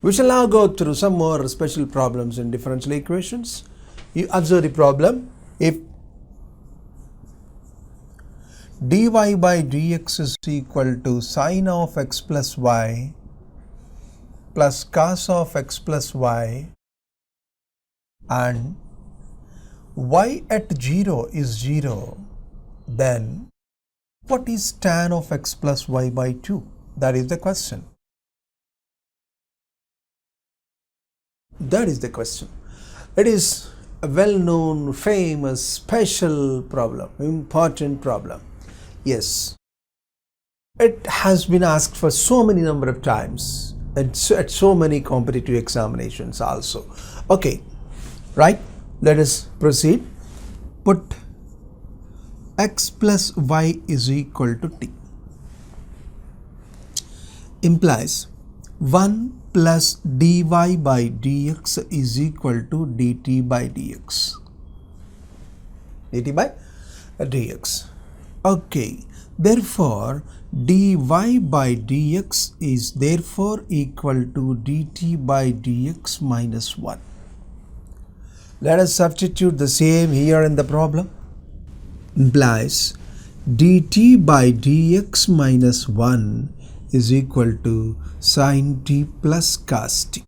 We shall now go through some more special problems in differential equations. You observe the problem. If dy by dx is equal to sine of x plus y plus cos of x plus y and y at 0 is 0, then what is tan of x plus y by 2? That is the question. That is the question. It is a well-known, famous, special problem, important problem. Yes, it has been asked for so many number of times and at so many competitive examinations also. Okay, right? Let us proceed. Put x plus y is equal to t. Implies 1 plus dy by dx is equal to dt by dx. dt by dx. Okay, therefore dy by dx is therefore equal to dt by dx minus 1. Let us substitute the same here in the problem. Implies dt by dx minus 1 is equal to sin t plus cos t.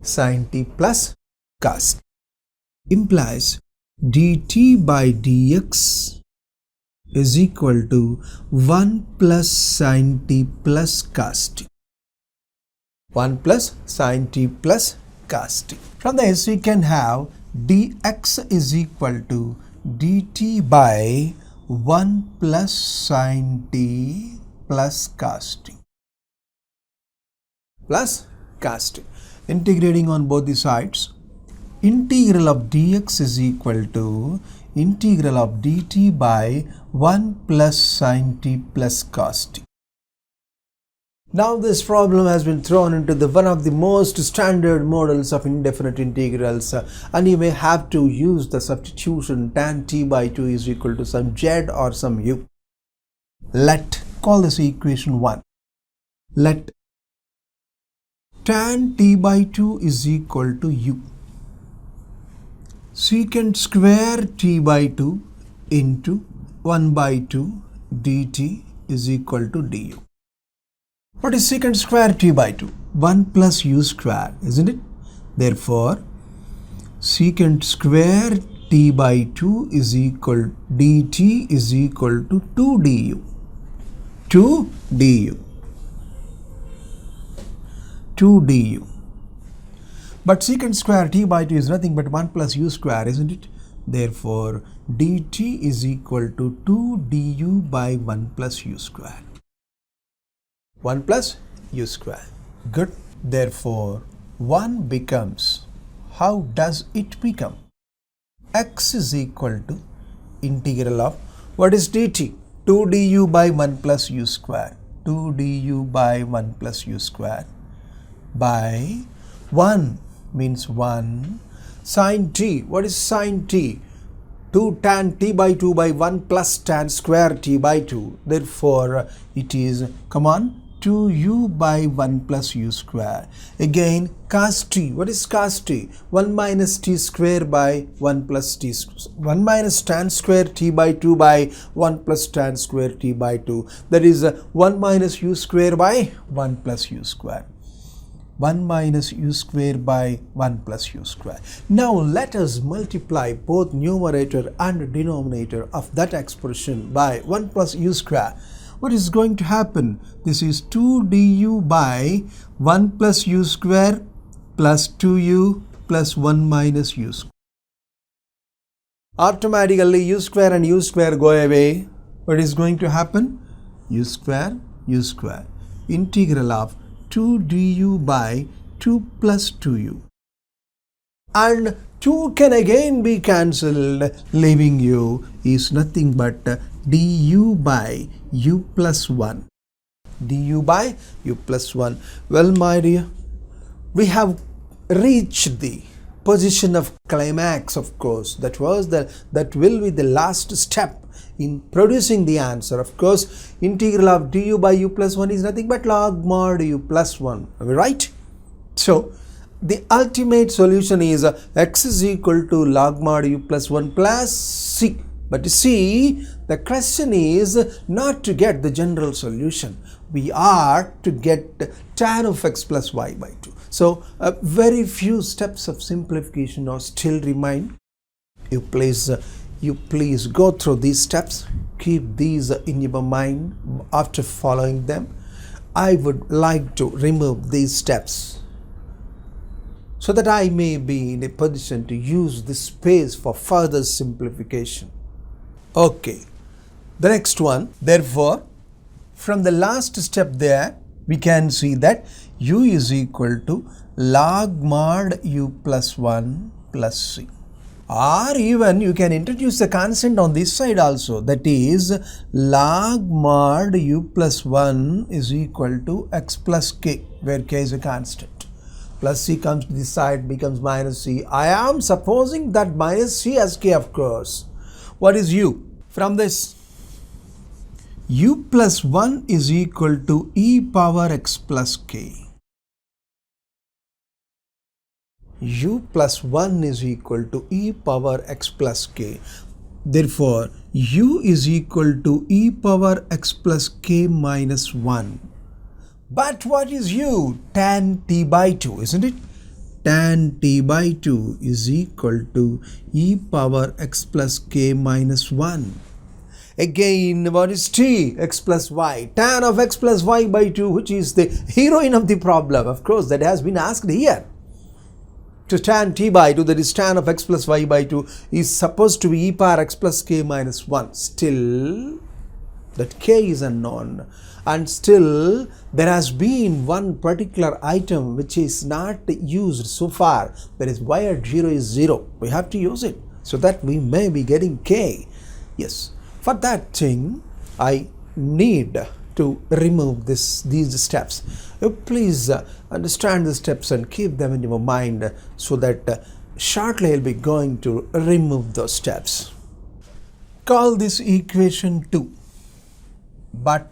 Sin t plus cos t. Implies dt by dx is equal to 1 plus sin t plus cos t. 1 plus sin t plus cos t. From this we can have dx is equal to dt by 1 plus sin t plus cos t. Plus cos t. Integrating on both the sides, integral of dx is equal to integral of dt by 1 plus sin t plus cos t. Now this problem has been thrown into one of the most standard models of indefinite integrals, and you may have to use the substitution tan t by 2 is equal to some z or some u. Let call this equation 1. Let tan t by 2 is equal to u. Secant square t by 2 into 1 by 2 dt is equal to du. What is secant square t by 2? 1 plus u square, isn't it? Therefore, secant square t by 2 is equal dt is equal to 2 du. 2 du. 2 du. But secant square t by 2 is nothing but 1 plus u square, isn't it? Therefore, dt is equal to 2 du by 1 plus u square. 1 plus u square. Good. Therefore, 1 becomes, how does it become? X is equal to integral of, what is dt? 2 du by 1 plus u square. 2 du by 1 plus u square by 1 means 1 sin t. What is sin t? 2 tan t by 2 by 1 plus tan square t by 2. Therefore, it is, come on, 2u by 1 plus u square. Again, cos t. What is cos t? 1 minus t square by 1 plus t. 1 minus tan square t by 2 by 1 plus tan square t by 2. That is 1 minus u square by 1 plus u square. 1 minus u square by 1 plus u square. Now let us multiply both numerator and denominator of that expression by 1 plus u square. What is going to happen? This is 2 du by 1 plus u square plus 2u plus 1 minus u square. Automatically u square and u square go away. What is going to happen? U square, integral of 2 du by 2 plus 2u. And 2 can again be cancelled, leaving u is nothing but du by u plus 1. du by u plus 1. Well, my dear, we have reached the position of climax, of course. That will be the last step in producing the answer. Of course, integral of du by u plus 1 is nothing but log mod u plus 1. Are we right? So the ultimate solution is x is equal to log mod u plus 1 plus c. But you see, the question is not to get the general solution. We are to get tan of x plus y by 2. So very few steps of simplification are still remain. You please go through these steps. Keep these in your mind after following them. I would like to remove these steps so that I may be in a position to use this space for further simplification. Okay, the next one. Therefore, from the last step there, we can see that u is equal to log mod u plus 1 plus c. Or even you can introduce the constant on this side also, that is log mod u plus 1 is equal to x plus k, where k is a constant. Plus c comes to this side, becomes minus c. I am supposing that minus c as k, of course. What is u? From this, u plus 1 is equal to e power x plus k. U plus 1 is equal to e power x plus k. Therefore, u is equal to e power x plus k minus 1. But what is u? Tan t by 2, isn't it? Tan t by 2 is equal to e power x plus k minus 1. Again, what is t? X plus y. Tan of x plus y by 2, which is the heroine of the problem. Of course, that has been asked here. To tan t by 2, that is tan of x plus y by 2, is supposed to be e power x plus k minus 1. Still, that k is unknown. And still, there has been one particular item which is not used so far. That is y at 0 is 0. We have to use it so that we may be getting k. Yes. For that thing, I need to remove these steps. Please understand the steps and keep them in your mind so that shortly I'll be going to remove those steps. Call this equation 2. But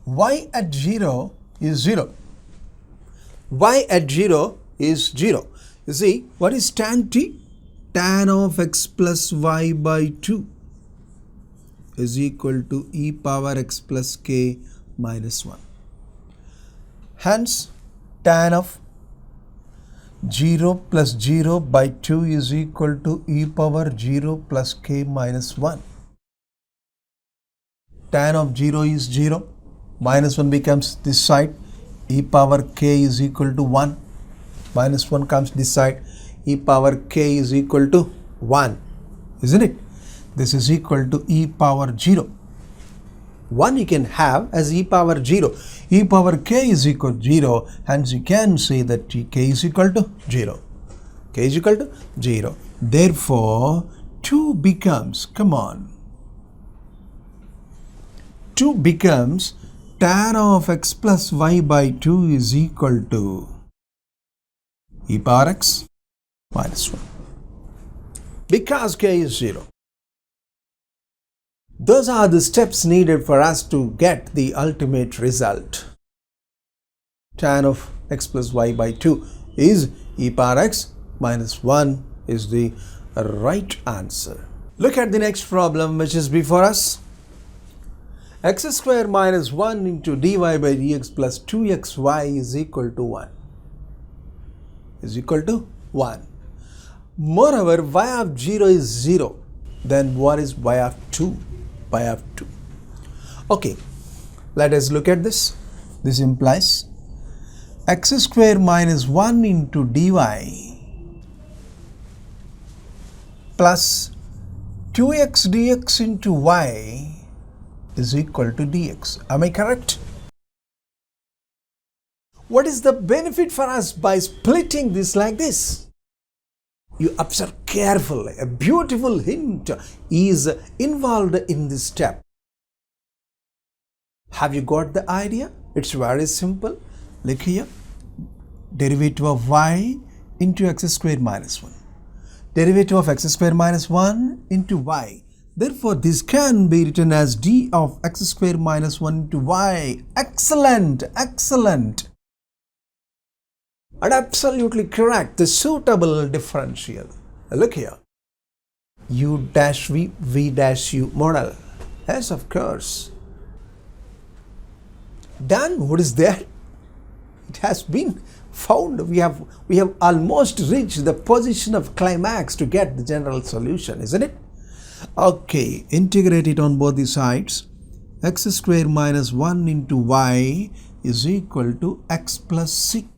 y at 0 is 0. Y at 0 is 0. You see, what is tan t? Tan of x plus y by 2 is equal to e power x plus k minus 1. Hence, tan of 0 plus 0 by 2 is equal to e power 0 plus k minus 1. Tan of 0 is 0. Minus 1 becomes this side. E power k is equal to 1. Minus 1 comes this side. E power k is equal to 1. Isn't it? This is equal to e power 0. 1 you can have as e power 0. E power k is equal to 0. Hence you can say that k is equal to 0. K is equal to 0. Therefore, 2 becomes, 2 becomes tan of x plus y by 2 is equal to e power x minus 1. Because k is 0. Those are the steps needed for us to get the ultimate result. Tan of x plus y by 2 is e power x minus 1 is the right answer. Look at the next problem which is before us. X square minus 1 into dy by dx plus 2xy is equal to 1. Is equal to 1. Moreover, y of 0 is 0. Then what is y of 2? Y of 2. Okay, let us look at this. This implies x square minus 1 into dy plus 2x dx into y is equal to dx. Am I correct? What is the benefit for us by splitting this like this? You observe carefully. A beautiful hint is involved in this step. Have you got the idea? It's very simple. Look here. derivative of y into x square minus 1. Derivative of x square minus 1 into y. Therefore, this can be written as d of x square minus 1 into y. Excellent, excellent. And absolutely correct, the suitable differential. Look here. U dash v, v dash u model. Yes, of course. Done. What is there? It has been found. We have almost reached the position of climax to get the general solution, isn't it? Okay, integrate it on both the sides. X square minus 1 into y is equal to x plus c.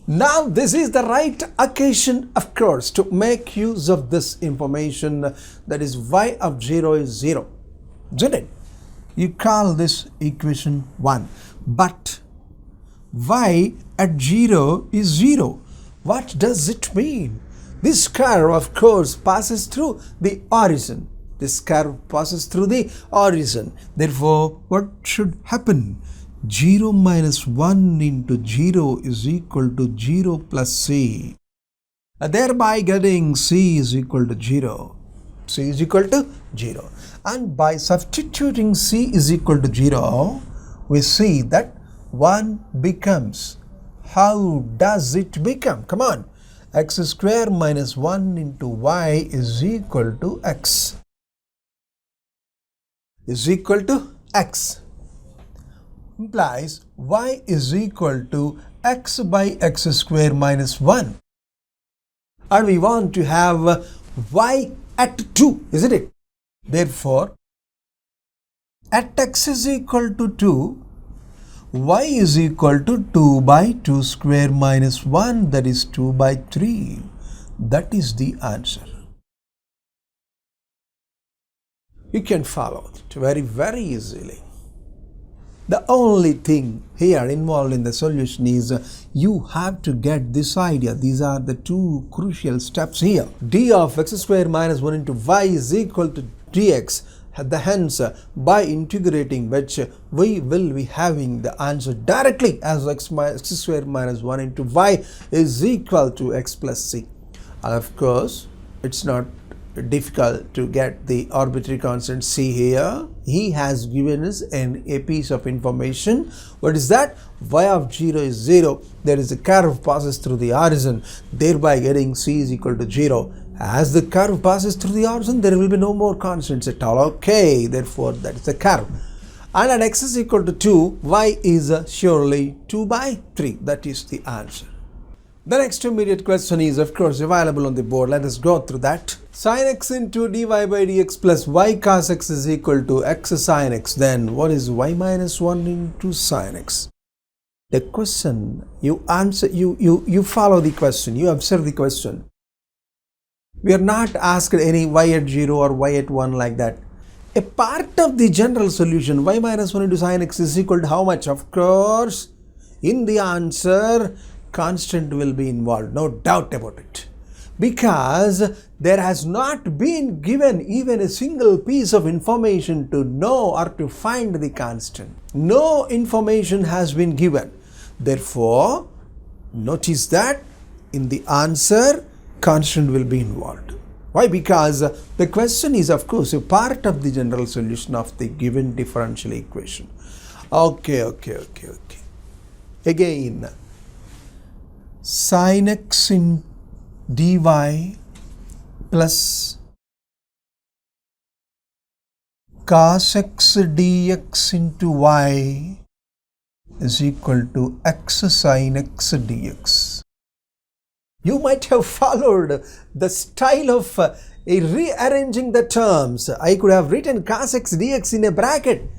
Now this is the right occasion, of course, to make use of this information, that is y of 0 is 0, isn't it? You call this equation 1, but y at 0 is 0. What does it mean? This curve, of course, passes through the origin. This curve passes through the origin. Therefore, what should happen? 0 minus 1 into 0 is equal to 0 plus c. Thereby getting c is equal to 0. C is equal to 0. And by substituting c is equal to 0, we see that 1 becomes. How does it become? Come on. X square minus 1 into y is equal to x. Is equal to x. Implies y is equal to x by x square minus 1. And we want to have y at 2, isn't it? Therefore, at x is equal to 2, y is equal to 2 by 2 square minus 1, that is 2 by 3. That is the answer. You can follow it very, very easily. The only thing here involved in the solution is you have to get this idea. These are the two crucial steps here. D of x square minus 1 into y is equal to dx. Hence, by integrating which, we will be having the answer directly as x square minus 1 into y is equal to x plus c. Of course, it's not difficult to get the arbitrary constant c here. He has given us a piece of information. What is that? Y of 0 is 0. There is a curve passes through the origin, thereby getting c is equal to 0. As the curve passes through the origin, there will be no more constants at all. Okay, therefore that is the curve. And at x is equal to 2, y is surely 2 by 3. That is the answer. The next immediate question is, of course, available on the board. Let us go through that. Sin x into dy by dx plus y cos x is equal to x sin x. Then what is y minus 1 into sin x? The question, you answer, you follow the question, you observe the question. We are not asked any y at 0 or y at 1 like that. A part of the general solution, y minus 1 into sin x is equal to how much? Of course, in the answer, constant will be involved, no doubt about it. Because there has not been given even a single piece of information to know or to find the constant. No information has been given. Therefore, notice that in the answer, constant will be involved. Why? Because the question is, of course, a part of the general solution of the given differential equation. Okay. Again, sin x in dy plus cos x dx into y is equal to x sin x dx. You might have followed the style of rearranging the terms. I could have written cos x dx in a bracket.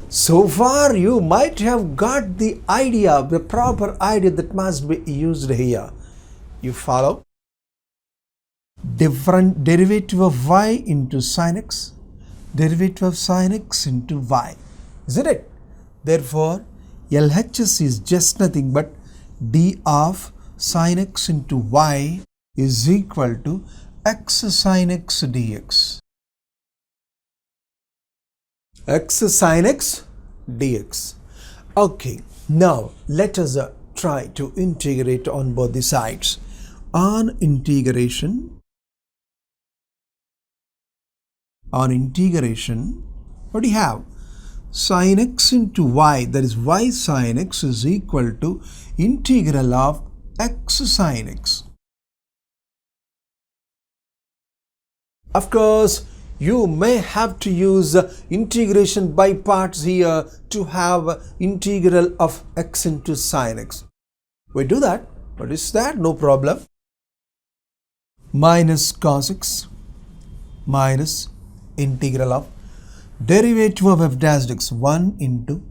So far, you might have got the idea, the proper idea that must be used here. You follow? Different derivative of y into sin x, derivative of sin x into y. Isn't it? Therefore, LHS is just nothing but d of sin x into y is equal to x sin x dx. X sin x dx. Okay, now let us try to integrate on both the sides. On integration, what do you have? Sin x into y, that is y sin x is equal to integral of x sin x. Of course, you may have to use integration by parts here to have integral of x into sin x. We do that. What is that? No problem. Minus cos x minus integral of derivative of f dash x 1 into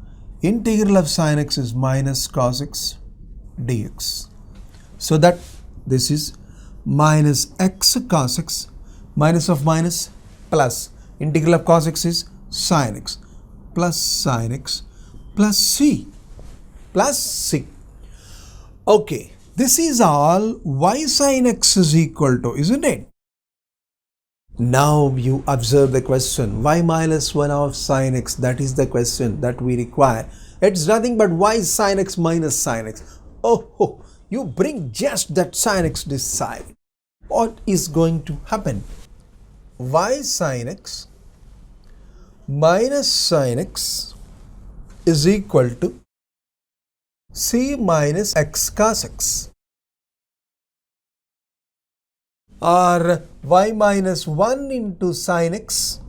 integral of sin x is minus cos x dx. So that this is minus x cos x minus of minus plus integral of cos x is sin x plus c plus c. Okay, this is all y sin x is equal to, isn't it? Now you observe the question, y minus 1 of sin x, that is the question that we require. It's nothing but y sin x minus sin x. Oh, you bring just that sin x this side. What is going to happen? Y sin x minus sin x is equal to c minus x cos x, or y minus 1 into sin x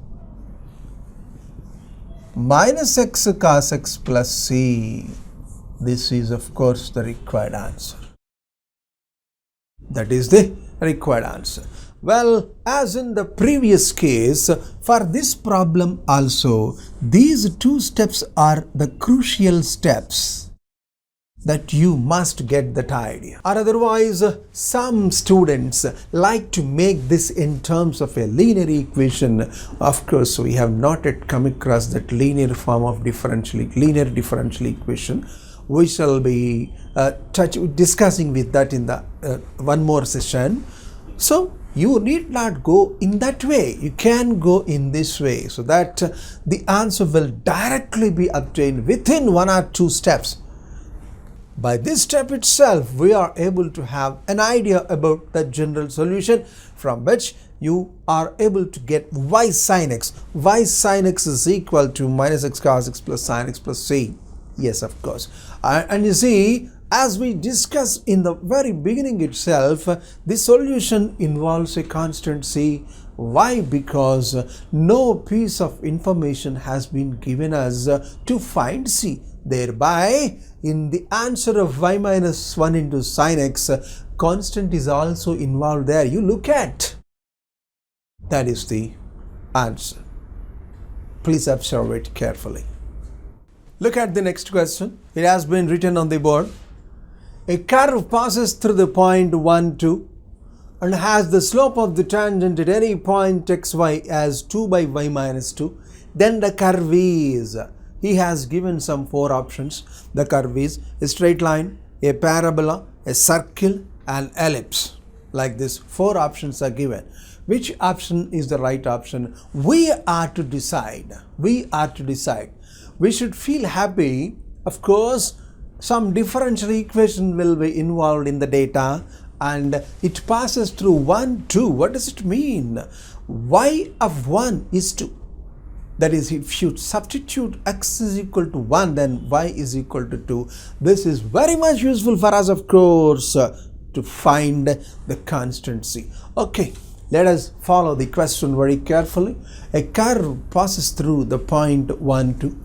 minus x cos x plus c. This is of course the required answer. That is the required answer. Well, as in the previous case, for this problem also, these two steps are the crucial steps that you must get that idea. Or otherwise, some students like to make this in terms of a linear equation. Of course, we have not yet come across that linear form of linear differential equation. We shall be discussing with that in the one more session. So you need not go in that way. You can go in this way so that the answer will directly be obtained within 1 or 2 steps. By this step itself, we are able to have an idea about the general solution, from which you are able to get y sin x. Y sin x is equal to minus x cos x plus sin x plus c. Yes, of course. And you see, as we discussed in the very beginning itself, the solution involves a constant c. Why? Because no piece of information has been given us to find c. Thereby, in the answer of y minus 1 into sin x, constant is also involved there. You look at. That is the answer. Please observe it carefully. Look at the next question. It has been written on the board. A curve passes through the point 1, 2 and has the slope of the tangent at any point xy as 2 by y minus 2. Then the curve is, he has given some 4 options. The curve is a straight line, a parabola, a circle, and ellipse. Like this, 4 options are given. Which option is the right option? We are to decide. We should feel happy. Of course, some differential equation will be involved in the data, and it passes through 1, 2. What does it mean? Y of 1 is 2. That is, if you substitute x is equal to 1, then y is equal to 2. This is very much useful for us, of course, to find the constant c. Okay, let us follow the question very carefully. A curve passes through the point 1, 2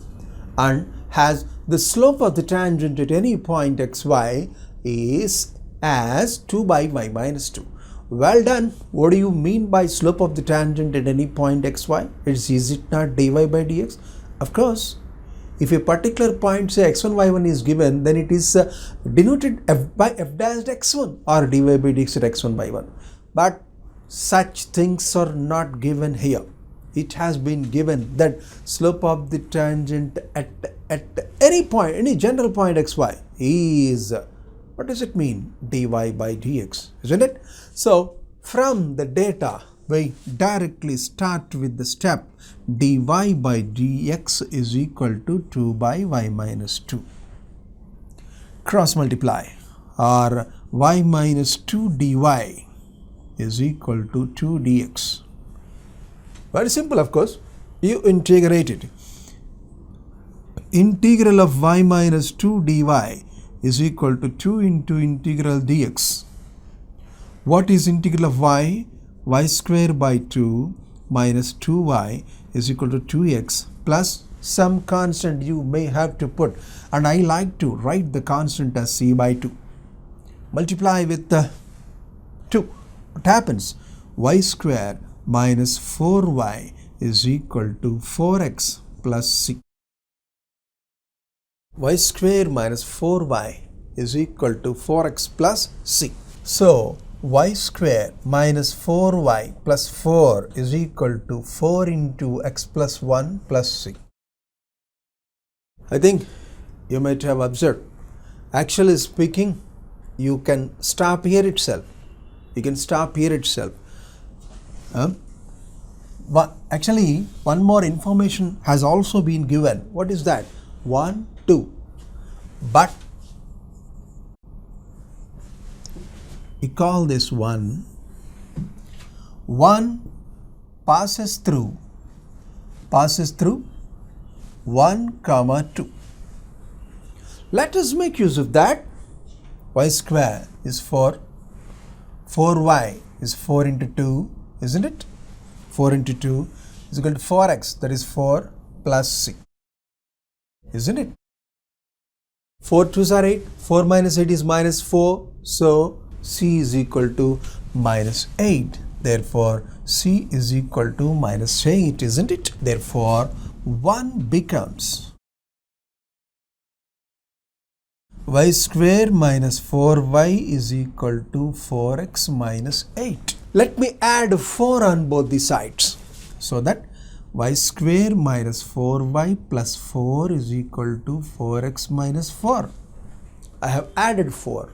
and has the slope of the tangent at any point xy is as 2 by y minus 2. Well done. What do you mean by slope of the tangent at any point xy? Is it not dy by dx? Of course. If a particular point, say x1, y1 is given, then it is denoted by f dash x1 or dy by dx at x1, y1. But such things are not given here. It has been given that slope of the tangent at any point, any general point xy is, what does it mean? Dy by dx, isn't it? So from the data, we directly start with the step dy by dx is equal to 2 by y minus 2. cross multiply, or y minus 2 dy is equal to 2 dx. Very simple, of course. You integrate it. Integral of y minus 2 dy is equal to 2 into integral dx. What is integral of y? Y square by 2 minus 2y is equal to 2x plus some constant you may have to put, and I like to write the constant as c by 2. Multiply with 2. What happens? Y square minus 4y is equal to 4x plus c. Y square minus 4y is equal to 4x plus c. So y square minus 4y plus 4 is equal to 4 into x plus 1 plus c. I think you might have observed, actually speaking, you can stop here itself. You can stop here itself. But actually, one more information has also been given. What is that? 1, 2. But we call this 1. 1 passes through 1 comma 2. Let us make use of that. Y square is 4. 4y is 4 into 2, isn't it? 4 into 2 is equal to 4x, that is 4 plus c, isn't it? 4 2s are 8, 4 minus 8 is minus 4, so c is equal to minus 8. Therefore, c is equal to minus 8, isn't it? Therefore, 1 becomes y square minus 4y is equal to 4x minus 8. Let me add 4 on both the sides, so that y square minus 4y plus 4 is equal to 4x minus 4. I have added 4,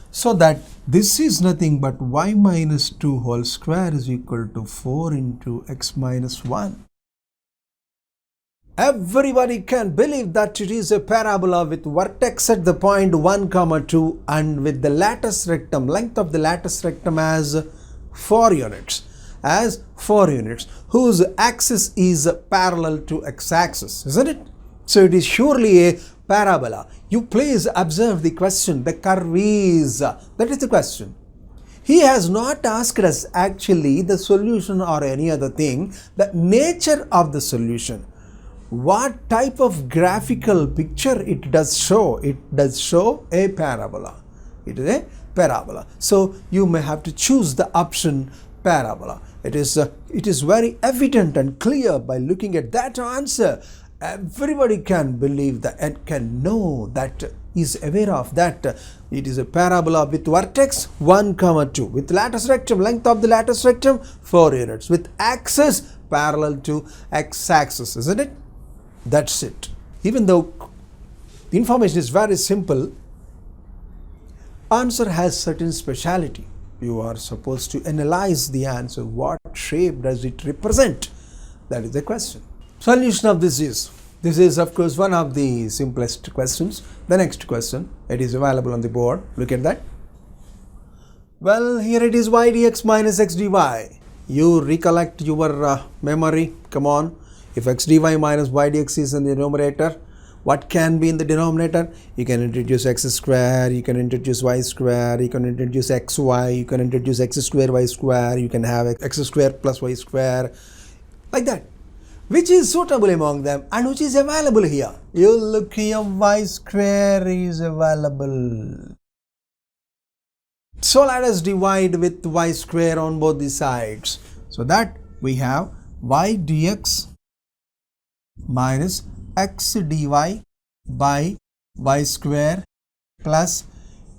so that this is nothing but y minus 2 whole square is equal to 4 into x minus 1. Everybody can believe that it is a parabola with vertex at the point 1 comma 2 and with the lattice rectum, length of the lattice rectum as 4 units, whose axis is parallel to x-axis, isn't it? So it is surely a parabola. You please observe the question, the curve is, that is the question. He has not asked us actually the solution or any other thing, the nature of the solution. What type of graphical picture it does show? It does show a parabola. It is a parabola. So you may have to choose the option parabola. It is very evident and clear by looking at that answer. Everybody can believe that and can know that, is aware of that. It is a parabola with vertex 1 comma 2, with lattice rectum, length of the lattice rectum 4 units, with axis parallel to x-axis, isn't it? That's it. Even though the information is very simple, answer has certain speciality. You are supposed to analyze the answer. What shape does it represent? That is the question. Solution of this is of course one of the simplest questions. The next question, it is available on the board. Look at that. Well, here it is y dx minus x dy. You recollect your memory. Come on. If x dy minus y dx is in the numerator, what can be in the denominator? You can introduce x square, you can introduce y square, you can introduce xy, you can introduce x square y square, you can have x square plus y square, like that. Which is suitable among them and which is available here? You look here, y square is available. So let us divide with y square on both the sides. So that we have y dx minus x dy by y square plus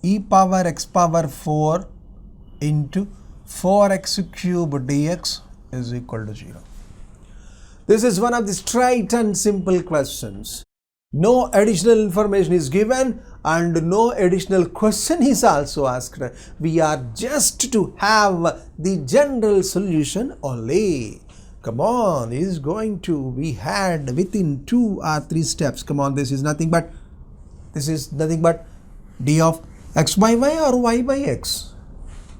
e power x power 4 into 4x cube dx is equal to 0. This is one of the straight and simple questions. No additional information is given and no additional question is also asked. We are just to have the general solution only. Come on, it is going to be had within 2 or 3 steps. Come on, this is nothing but d of x by y or y by x?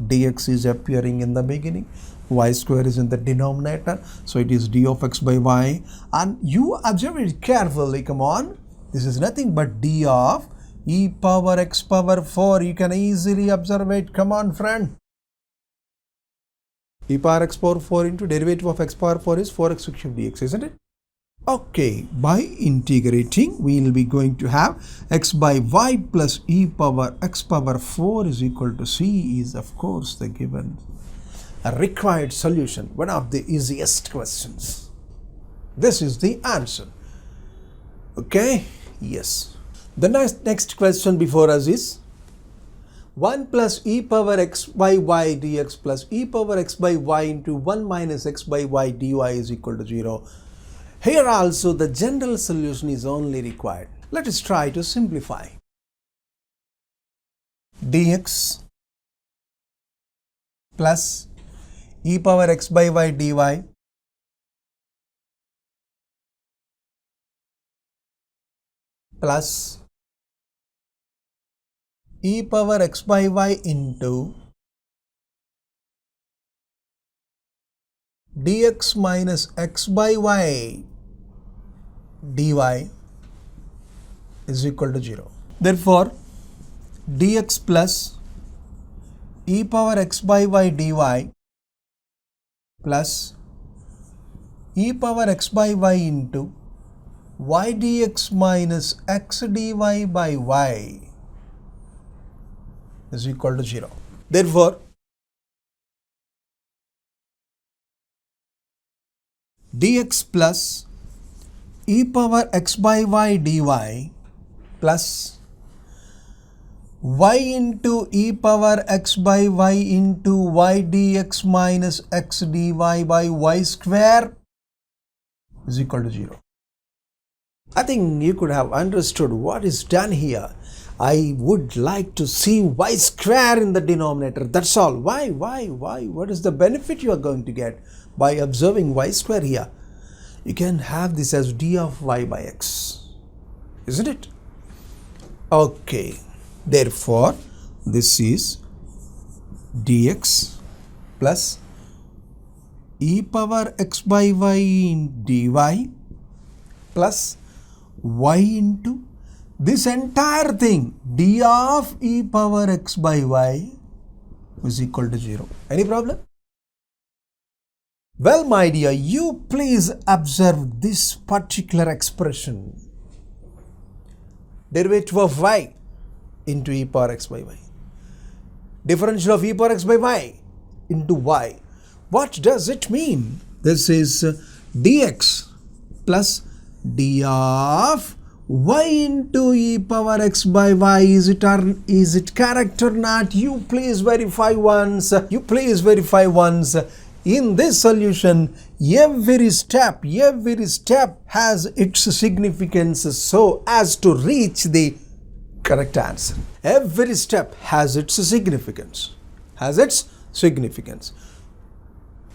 Dx is appearing in the beginning, y square is in the denominator, so it is d of x by y. And you observe it carefully, come on, this is nothing but d of e power x power 4. You can easily observe it, come on friend. E power x power 4 into derivative of x power 4 is 4x cube dx, isn't it? Okay, by integrating we will be going to have x by y plus e power x power 4 is equal to c is of course the given required solution, one of the easiest questions. This is the answer. Okay, yes. The next question before us is 1 plus e power x by y dx plus e power x by y into 1 minus x by y dy is equal to 0. Here also the general solution is only required. Let us try to simplify. Dx plus e power x by y dy plus e power x by y into dx minus x by y dy is equal to 0. Therefore, dx plus e power x by y dy plus e power x by y into y dx minus x dy by y is equal to 0. Therefore, dx plus e power x by y dy plus y into e power x by y into y dx minus x dy by y square is equal to 0. I think you could have understood what is done here. I would like to see y square in the denominator, that's all. Why? What is the benefit you are going to get by observing y square here? You can have this as d of y by x, isn't it? Okay, therefore this is dx plus e power x by y in dy plus y into this entire thing d of e power x by y is equal to 0. Any problem? Well, my dear, you please observe this particular expression. Derivative of y into e power x by y. Differential of e power x by y into y. What does it mean? This is dx plus d of y into e power x by y. Is it correct or not? You please verify once. In this solution, every step has its significance so as to reach the correct answer. Every step has its significance.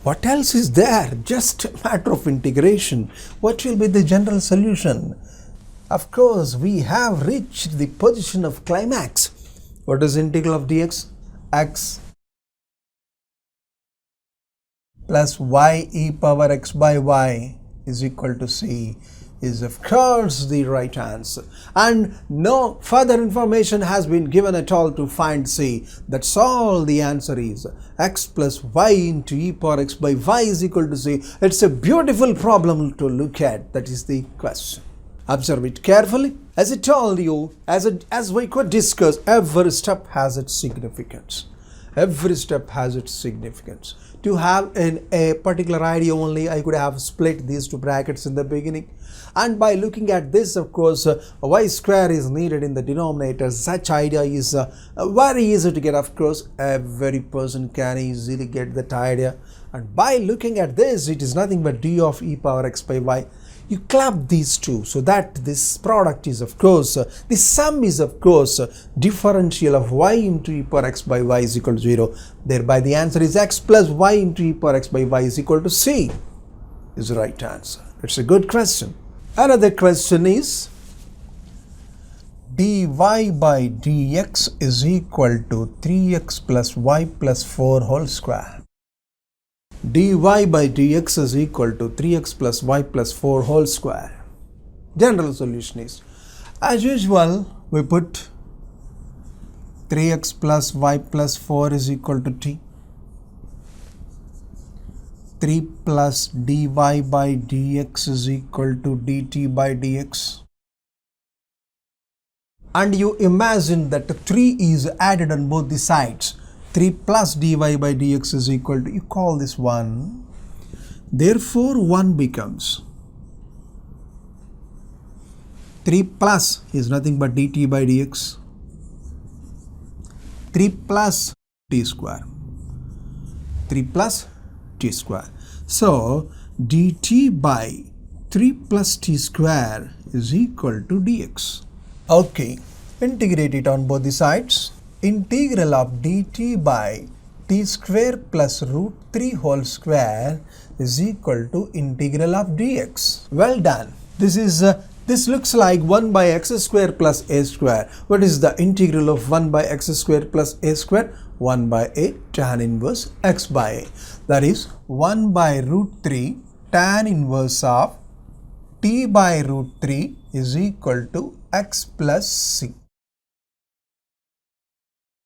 What else is there? Just a matter of integration. What will be the general solution? Of course, we have reached the position of climax. What is integral of dx? X plus y e power x by y is equal to c is of course the right answer. And no further information has been given at all to find c. That's all the answer is. X plus y into e power x by y is equal to c. It's a beautiful problem to look at. That is the question. Observe it carefully. As I told you, as we could discuss, every step has its significance. To have a particular idea only, I could have split these two brackets in the beginning. And by looking at this, of course, y square is needed in the denominator. Such idea is very easy to get, of course. Every person can easily get that idea. And by looking at this, it is nothing but d of e power x by y. You club these two so that this product is, of course, the sum is, of course, differential of y into e power x by y is equal to 0. Thereby the answer is x plus y into e power x by y is equal to c is the right answer. It's a good question. Another question is dy by dx is equal to 3x plus y plus 4 whole square. dy by dx is equal to 3x plus y plus 4 whole square. General solution is, as usual, we put 3x plus y plus 4 is equal to t. 3 plus dy by dx is equal to dt by dx. And you imagine that 3 is added on both the sides. 3 plus dy by dx is equal to, you call this 1. Therefore, 1 becomes 3 plus is nothing but dt by dx. 3 plus t square. 3 plus t square. So, dt by 3 plus t square is equal to dx. Okay, integrate it on both the sides. Integral of dt by t square plus root 3 whole square is equal to integral of dx. Well done. This looks like 1 by x square plus a square. What is the integral of 1 by x square plus a square? 1 by a tan inverse x by a. That is 1 by root 3 tan inverse of t by root 3 is equal to x plus c.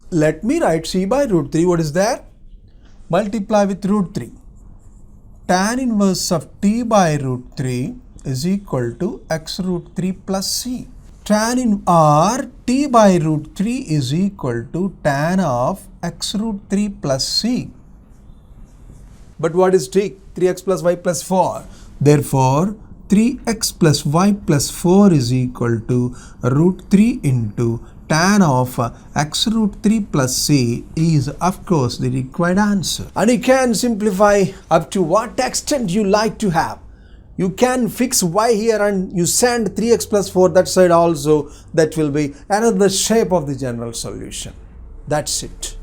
Let me write c by root 3. What is that? Multiply with root 3. Tan inverse of t by root 3 is equal to x root 3 plus c. Tan in r t by root 3 is equal to tan of x root 3 plus c. But what is t? 3x plus y plus 4. Therefore, 3x plus y plus 4 is equal to root 3 into tan of x root 3 plus c is of course the required answer. And you can simplify up to what extent you like to have. You can fix y here and you send 3x plus 4 that side also. That will be another shape of the general solution. That's it.